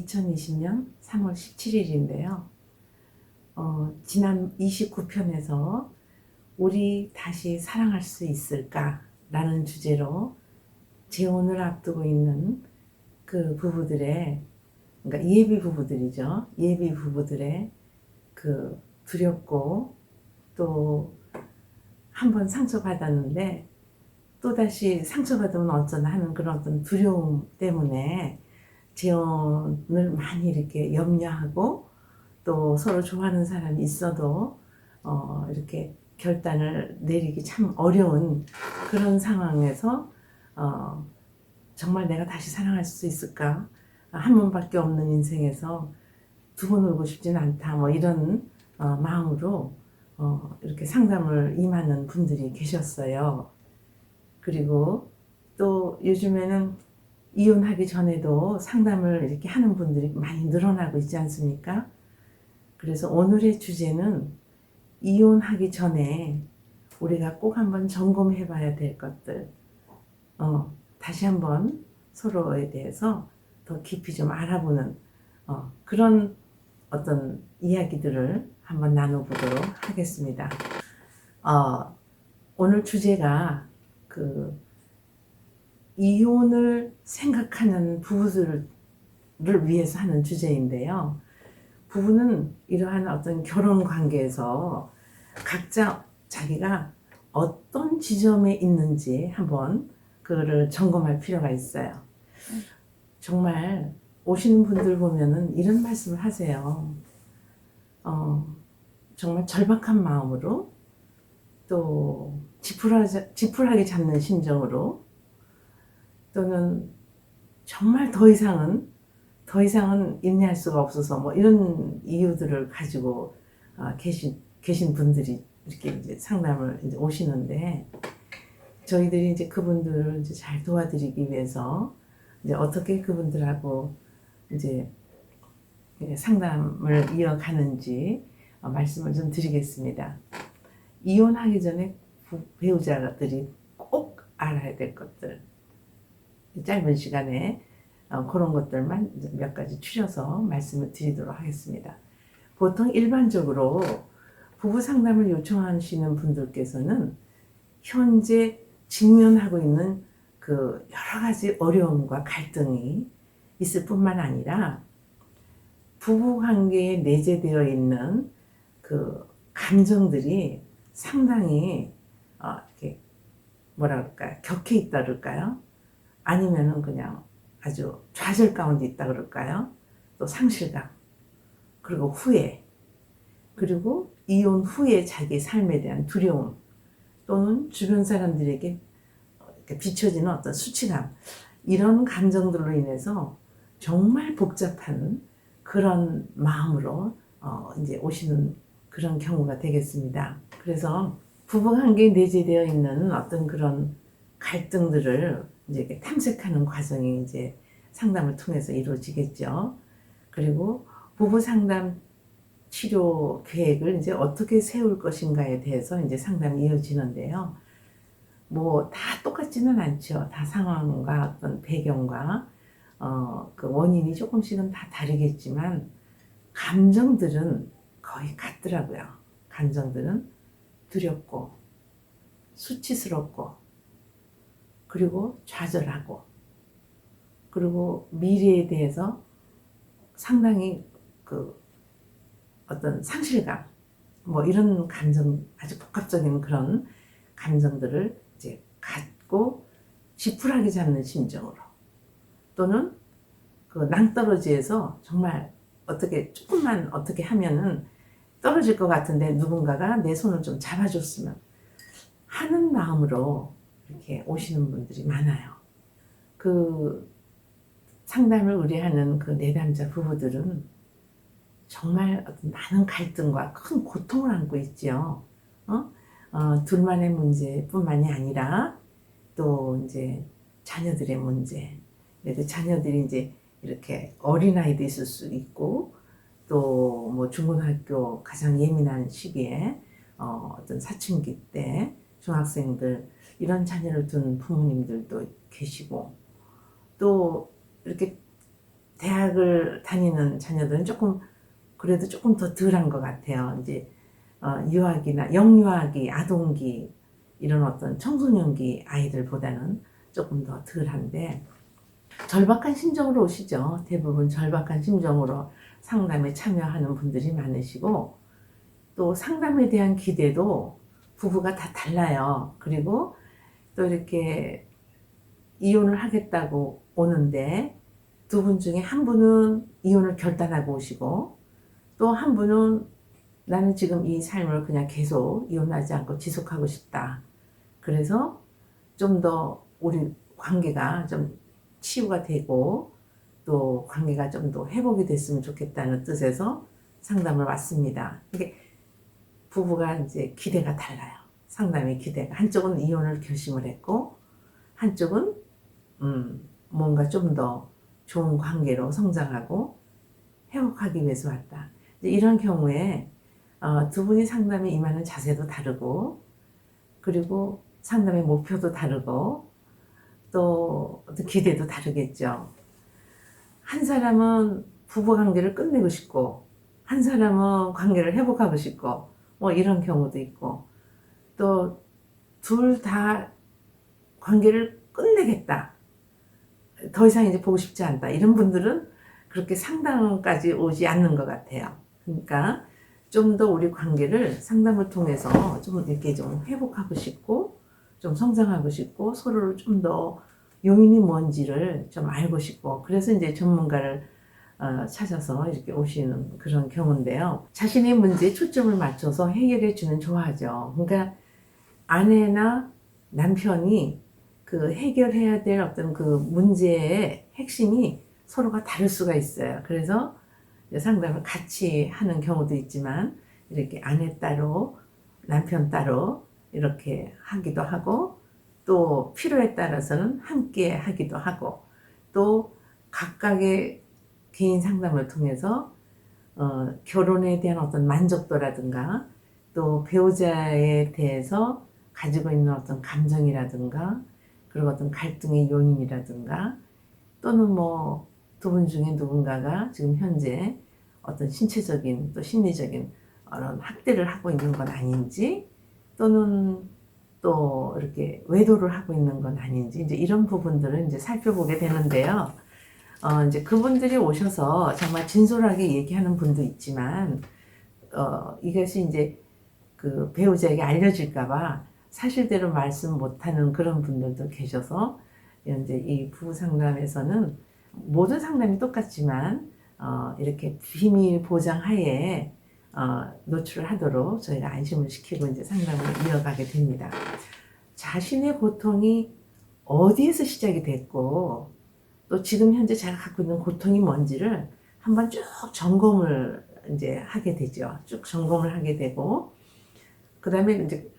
2020년 3월 17일인데요. 지난 29편에서 우리 다시 사랑할 수 있을까? 라는 주제로 재혼을 앞두고 있는 그 부부들의, 그러니까 예비 부부들이죠. 예비 부부들의 그 두렵고 또 한 번 상처받았는데 또다시 상처받으면 어쩌나 하는 그런 어떤 두려움 때문에 재혼을 많이 이렇게 염려하고 또 서로 좋아하는 사람이 있어도 이렇게 결단을 내리기 참 어려운 그런 상황에서 정말 내가 다시 사랑할 수 있을까? 한 번밖에 없는 인생에서 두 번 울고 싶지는 않다. 뭐 이런 마음으로 이렇게 상담을 임하는 분들이 계셨어요. 그리고 또 요즘에는 이혼하기 전에도 상담을 이렇게 하는 분들이 많이 늘어나고 있지 않습니까? 그래서 오늘의 주제는 이혼하기 전에 우리가 꼭 한번 점검해 봐야 될 것들, 다시 한번 서로에 대해서 더 깊이 좀 알아보는 그런 어떤 이야기들을 한번 나눠보도록 하겠습니다. 오늘 주제가 그 이혼을 생각하는 부부들을 위해서 하는 주제인데요. 부부는 이러한 어떤 결혼 관계에서 각자 자기가 어떤 지점에 있는지 한번 그거를 점검할 필요가 있어요. 정말 오시는 분들 보면은 이런 말씀을 하세요. 정말 절박한 마음으로 또 지푸라기 잡는 심정으로 또는 정말 더 이상은 인내할 수가 없어서 뭐 이런 이유들을 가지고 계신 분들이 이렇게 이제 상담을 이제 오시는데 저희들이 이제 그분들을 이제 잘 도와드리기 위해서 이제 어떻게 그분들하고 이제 상담을 이어가는지 말씀을 좀 드리겠습니다. 이혼하기 전에 배우자들이 꼭 알아야 될 것들, 짧은 시간에 그런 것들만 몇 가지 추려서 말씀을 드리도록 하겠습니다. 보통 일반적으로 부부 상담을 요청하시는 분들께서는 현재 직면하고 있는 그 여러 가지 어려움과 갈등이 있을 뿐만 아니라 부부 관계에 내재되어 있는 그 감정들이 상당히 이렇게 뭐라 그럴까요? 격해 있다 그럴까요? 아니면은 그냥 아주 좌절 가운데 있다 그럴까요? 또 상실감, 그리고 후회, 그리고 이혼 후에 자기 삶에 대한 두려움, 또는 주변 사람들에게 비춰지는 어떤 수치감, 이런 감정들로 인해서 정말 복잡한 그런 마음으로 이제 오시는 그런 경우가 되겠습니다. 그래서 부부관계에 내재되어 있는 어떤 그런 갈등들을 이제 탐색하는 과정이 이제 상담을 통해서 이루어지겠죠. 그리고 부부 상담 치료 계획을 이제 어떻게 세울 것인가에 대해서 이제 상담이 이어지는데요. 뭐 다 똑같지는 않죠. 다 상황과 어떤 배경과 그 원인이 조금씩은 다 다르겠지만 감정들은 거의 같더라고요. 감정들은 두렵고 수치스럽고 그리고 좌절하고 그리고 미래에 대해서 상당히 그 어떤 상실감 뭐 이런 감정, 아주 복합적인 그런 감정들을 이제 갖고 지푸라기 잡는 심정으로 또는 그 낭떠러지에서 정말 조금만 어떻게 하면은 떨어질 것 같은데 누군가가 내 손을 좀 잡아줬으면 하는 마음으로 이렇게 오시는 분들이 많아요. 그 상담을 의뢰하는 그 내담자 부부들은 정말 많은 갈등과 큰 고통을 안고 있죠. 둘만의 문제뿐만이 아니라 또 이제 자녀들의 문제. 그래도 자녀들이 이제 이렇게 어린아이도 있을 수 있고 또 뭐 중고등학교 가장 예민한 시기에 어떤 사춘기 때 중학생들 이런 자녀를 둔 부모님들도 계시고 또 이렇게 대학을 다니는 자녀들은 조금 그래도 조금 더 덜한 것 같아요. 이제 유아기나 영유아기, 아동기 이런 어떤 청소년기 아이들보다는 조금 더 덜한데 절박한 심정으로 오시죠. 대부분 절박한 심정으로 상담에 참여하는 분들이 많으시고 또 상담에 대한 기대도 부부가 다 달라요. 그리고 또 이렇게 이혼을 하겠다고 오는데 두 분 중에 한 분은 이혼을 결단하고 오시고 또 한 분은 나는 지금 이 삶을 그냥 계속 이혼하지 않고 지속하고 싶다. 그래서 좀 더 우리 관계가 좀 치유가 되고 또 관계가 좀 더 회복이 됐으면 좋겠다는 뜻에서 상담을 왔습니다. 이게 부부가 이제 기대가 달라요. 상담의 기대가. 한쪽은 이혼을 결심을 했고 한쪽은 뭔가 좀 더 좋은 관계로 성장하고 회복하기 위해서 왔다. 이런 경우에 두 분이 상담에 임하는 자세도 다르고 그리고 상담의 목표도 다르고 또 기대도 다르겠죠. 한 사람은 부부 관계를 끝내고 싶고 한 사람은 관계를 회복하고 싶고 뭐 이런 경우도 있고 또 둘 다 관계를 끝내겠다. 더 이상 이제 보고 싶지 않다. 이런 분들은 그렇게 상담까지 오지 않는 것 같아요. 그러니까 좀 더 우리 관계를 상담을 통해서 좀 이렇게 좀 회복하고 싶고 좀 성장하고 싶고 서로를 좀 더 요인이 뭔지를 좀 알고 싶고 그래서 이제 전문가를 찾아서 이렇게 오시는 그런 경우인데요. 자신의 문제에 초점을 맞춰서 해결해 주면 좋아하죠. 그러니까 아내나 남편이 그 해결해야 될 어떤 그 문제의 핵심이 서로가 다를 수가 있어요. 그래서 상담을 같이 하는 경우도 있지만 이렇게 아내 따로 남편 따로 이렇게 하기도 하고 또 필요에 따라서는 함께 하기도 하고 또 각각의 개인 상담을 통해서 결혼에 대한 어떤 만족도라든가 또 배우자에 대해서 가지고 있는 어떤 감정이라든가 그리고 어떤 갈등의 요인이라든가 또는 뭐 두 분 중에 누군가가 지금 현재 어떤 신체적인 또 심리적인 그런 학대를 하고 있는 건 아닌지 또는 또 이렇게 외도를 하고 있는 건 아닌지 이제 이런 부분들을 이제 살펴보게 되는데요. 이제 그분들이 오셔서 정말 진솔하게 얘기하는 분도 있지만 이것이 이제 그 배우자에게 알려질까봐 사실대로 말씀 못하는 그런 분들도 계셔서 이제 이 부부 상담에서는 모든 상담이 똑같지만 이렇게 비밀 보장 하에 노출을 하도록 저희가 안심을 시키고 이제 상담을 이어가게 됩니다. 자신의 고통이 어디에서 시작이 됐고 또 지금 현재 제가 갖고 있는 고통이 뭔지를 한번 쭉 점검을 이제 하게 되죠. 쭉 점검을 하게 되고 그 다음에 이제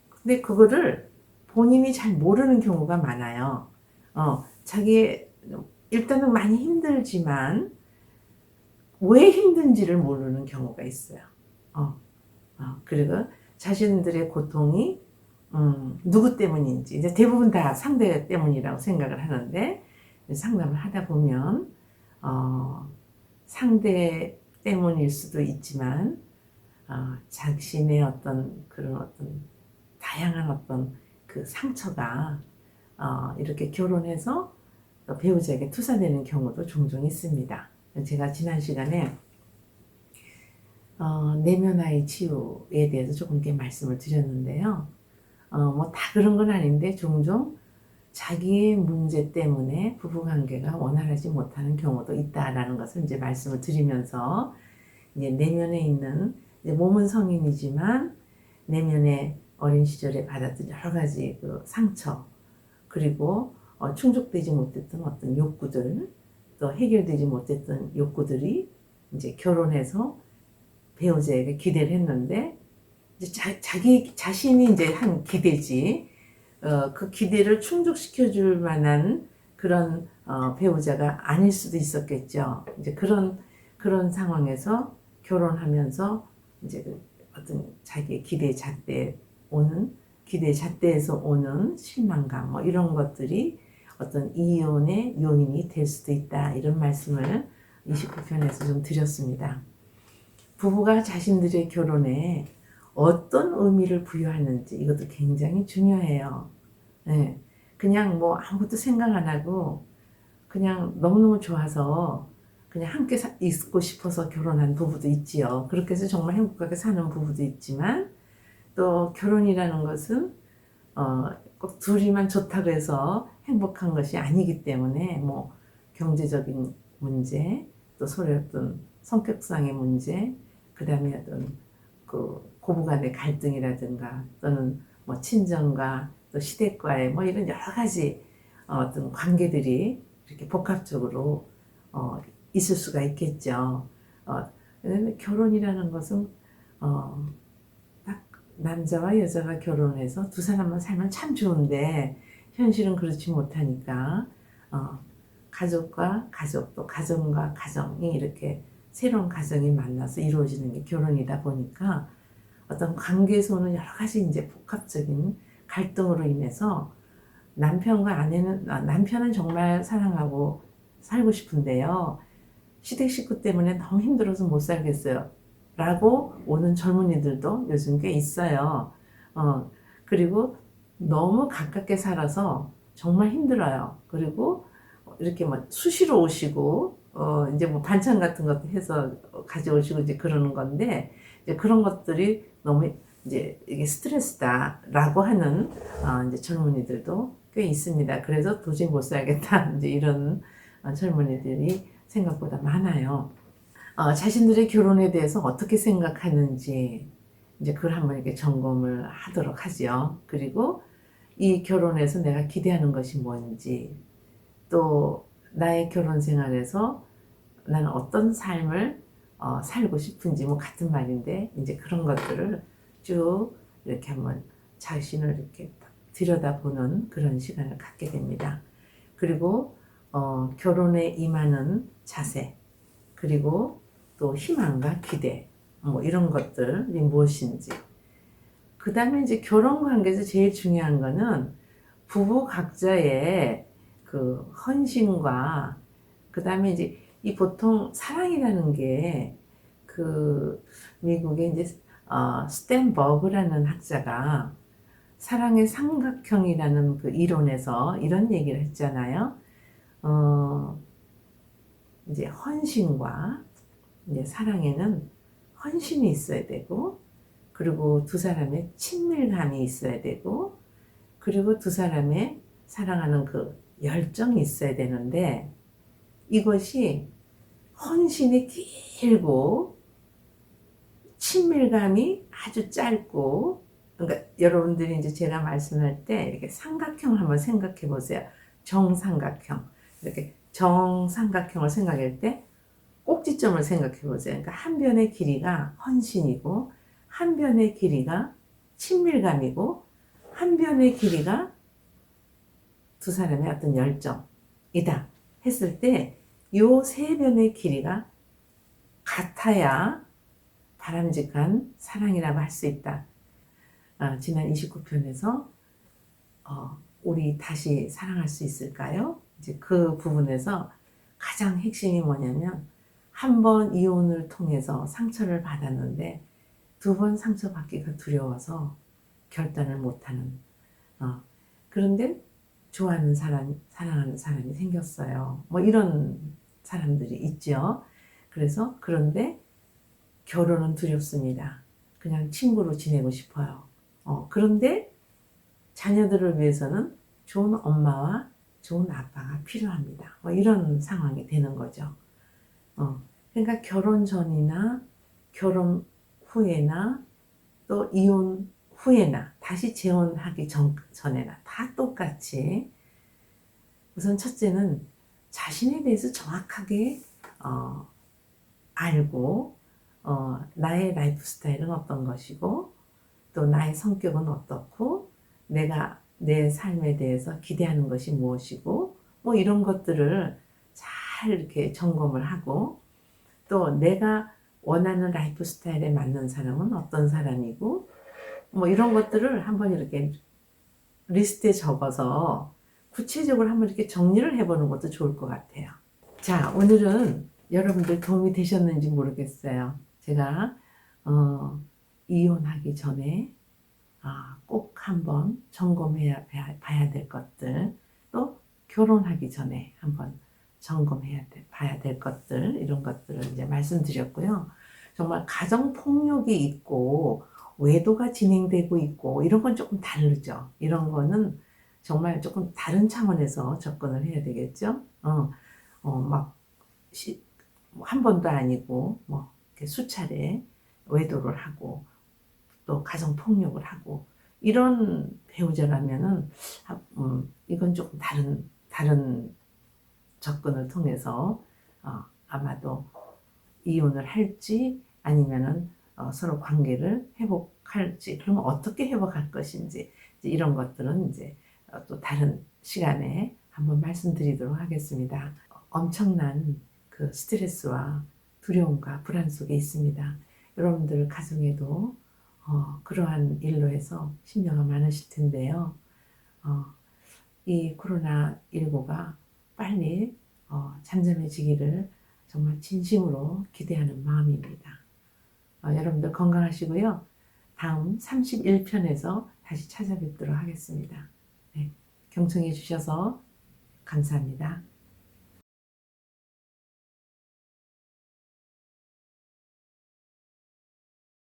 근데 그거를 본인이 잘 모르는 경우가 많아요. 자기 일단은 많이 힘들지만 왜 힘든지를 모르는 경우가 있어요. 그리고 자신들의 고통이 누구 때문인지 이제 대부분 다 상대 때문이라고 생각을 하는데 상담을 하다 보면 상대 때문일 수도 있지만 자신의 어떤 그런 어떤 다양한 어떤 그 상처가 이렇게 결혼해서 배우자에게 투사되는 경우도 종종 있습니다. 제가 지난 시간에 내면화의 치유에 대해서 조금 말씀을 드렸는데요. 뭐 다 그런 건 아닌데 종종 자기의 문제 때문에 부부관계가 원활하지 못하는 경우도 있다라는 것을 이제 말씀을 드리면서 이제 내면에 있는 이제 몸은 성인이지만 내면에 어린 시절에 받았던 여러 가지 그 상처 그리고 충족되지 못했던 어떤 욕구들 또 해결되지 못했던 욕구들이 이제 결혼해서 배우자에게 기대를 했는데 이제 자기 자신이 이제 한 기대지 그 기대를 충족시켜 줄 만한 그런 배우자가 아닐 수도 있었겠죠. 이제 그런 상황에서 결혼하면서 이제 그 어떤 자기의 기대 잣대에서 오는 실망감 뭐 이런 것들이 어떤 이혼의 요인이 될 수도 있다. 이런 말씀을 29편에서 좀 드렸습니다. 부부가 자신들의 결혼에 어떤 의미를 부여하는지 이것도 굉장히 중요해요. 네. 그냥 뭐 아무것도 생각 안 하고 그냥 너무너무 좋아서 그냥 함께 있고 싶어서 결혼한 부부도 있지요. 그렇게 해서 정말 행복하게 사는 부부도 있지만 또 결혼이라는 것은 꼭 둘이만 좋다고 해서 행복한 것이 아니기 때문에 뭐 경제적인 문제, 또 서로의 어떤 성격상의 문제, 그 다음에 어떤 그 고부간의 갈등이라든가 또는 뭐 친정과 또 시댁과의 뭐 이런 여러 가지 어떤 관계들이 이렇게 복합적으로 있을 수가 있겠죠. 결혼이라는 것은 딱 남자와 여자가 결혼해서 두 사람만 살면 참 좋은데 현실은 그렇지 못하니까 가족과 가족 또 가정과 가정이 이렇게 새로운 가정이 만나서 이루어지는 게 결혼이다 보니까 어떤 관계에서는 여러 가지 이제 복합적인 갈등으로 인해서 남편과 아내는 남편은 정말 사랑하고 살고 싶은데요. 시댁 식구 때문에 너무 힘들어서 못 살겠어요. 라고 오는 젊은이들도 요즘 꽤 있어요. 그리고 너무 가깝게 살아서 정말 힘들어요. 그리고 이렇게 뭐 수시로 오시고, 이제 뭐 반찬 같은 것도 해서 가져오시고 이제 그러는 건데, 이제 그런 것들이 너무 이제 이게 스트레스다라고 하는 이제 젊은이들도 꽤 있습니다. 그래서 도저히 못 살겠다. 이제 이런 젊은이들이 생각보다 많아요. 자신들의 결혼에 대해서 어떻게 생각하는지 이제 그걸 한번 이렇게 점검을 하도록 하죠. 그리고 이 결혼에서 내가 기대하는 것이 뭔지, 또 나의 결혼 생활에서 나는 어떤 삶을 살고 싶은지 뭐 같은 말인데 이제 그런 것들을 쭉 이렇게 한번 자신을 이렇게 들여다보는 그런 시간을 갖게 됩니다. 그리고 결혼에 임하는 자세, 그리고 또 희망과 기대, 뭐 이런 것들이 무엇인지. 그 다음에 이제 결혼 관계에서 제일 중요한 거는 부부 각자의 그 헌신과 그 다음에 이제 이 보통 사랑이라는 게 그 미국의 이제 스탠버그라는 학자가 사랑의 삼각형이라는 그 이론에서 이런 얘기를 했잖아요. 이제 헌신과 이제 사랑에는 헌신이 있어야 되고, 그리고 두 사람의 친밀감이 있어야 되고, 그리고 두 사람의 사랑하는 그 열정이 있어야 되는데, 이것이 헌신이 길고 친밀감이 아주 짧고, 그러니까 여러분들이 이제 제가 말씀할 때 이렇게 삼각형을 한번 생각해 보세요. 정삼각형. 이렇게 정삼각형을 생각할 때 꼭지점을 생각해 보세요. 그러니까 한 변의 길이가 헌신이고, 한 변의 길이가 친밀감이고, 한 변의 길이가 두 사람의 어떤 열정이다 했을 때, 요 세 변의 길이가 같아야 바람직한 사랑이라고 할 수 있다. 지난 29편에서 우리 다시 사랑할 수 있을까요? 이제 그 부분에서 가장 핵심이 뭐냐면 한 번 이혼을 통해서 상처를 받았는데 두 번 상처받기가 두려워서 결단을 못하는 그런데 좋아하는 사람, 사랑하는 사람이 생겼어요. 뭐 이런 사람들이 있죠. 그래서 그런데 결혼은 두렵습니다. 그냥 친구로 지내고 싶어요. 그런데 자녀들을 위해서는 좋은 엄마와 좋은 아빠가 필요합니다. 뭐 이런 상황이 되는 거죠. 그러니까 결혼 전이나 결혼 후에나 또 이혼 후에나 다시 재혼하기 전에나 다 똑같이 우선 첫째는 자신에 대해서 정확하게 알고 나의 라이프 스타일은 어떤 것이고 또 나의 성격은 어떻고 내가 내 삶에 대해서 기대하는 것이 무엇이고 뭐 이런 것들을 잘 이렇게 점검을 하고 또 내가 원하는 라이프 스타일에 맞는 사람은 어떤 사람이고 뭐 이런 것들을 한번 이렇게 리스트에 적어서 구체적으로 한번 이렇게 정리를 해보는 것도 좋을 것 같아요. 자, 오늘은 여러분들 도움이 되셨는지 모르겠어요. 제가 이혼하기 전에 꼭 한번 점검해야 봐야 될 것들, 또 결혼하기 전에 한번 봐야 될 것들, 이런 것들을 이제 말씀드렸고요. 정말 가정 폭력이 있고 외도가 진행되고 있고 이런 건 조금 다르죠. 이런 거는 정말 조금 다른 차원에서 접근을 해야 되겠죠. 막 한 번도 아니고 뭐 이렇게 수차례 외도를 하고 또 가정 폭력을 하고 이런 배우자라면은 이건 조금 다른 접근을 통해서 아마도 이혼을 할지 아니면은 서로 관계를 회복할지, 그러면 어떻게 회복할 것인지 이런 것들은 이제 또 다른 시간에 한번 말씀드리도록 하겠습니다. 엄청난 그 스트레스와 두려움과 불안 속에 있습니다. 여러분들 가정에도 그러한 일로 해서 심려가 많으실 텐데요. 이 코로나19가 빨리 잠잠해지기를 정말 진심으로 기대하는 마음입니다. 여러분들 건강하시고요. 다음 31편에서 다시 찾아뵙도록 하겠습니다. 네, 경청해 주셔서 감사합니다.